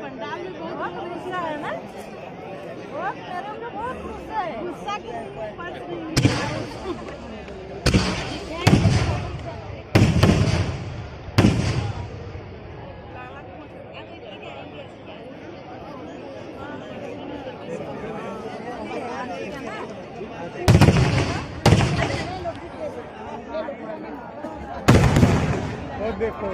पंडाल में बहुत गुस्सा है ना, बहुत मेरे को बहुत गुस्सा है, गुस्सा की पर्स नहीं देखो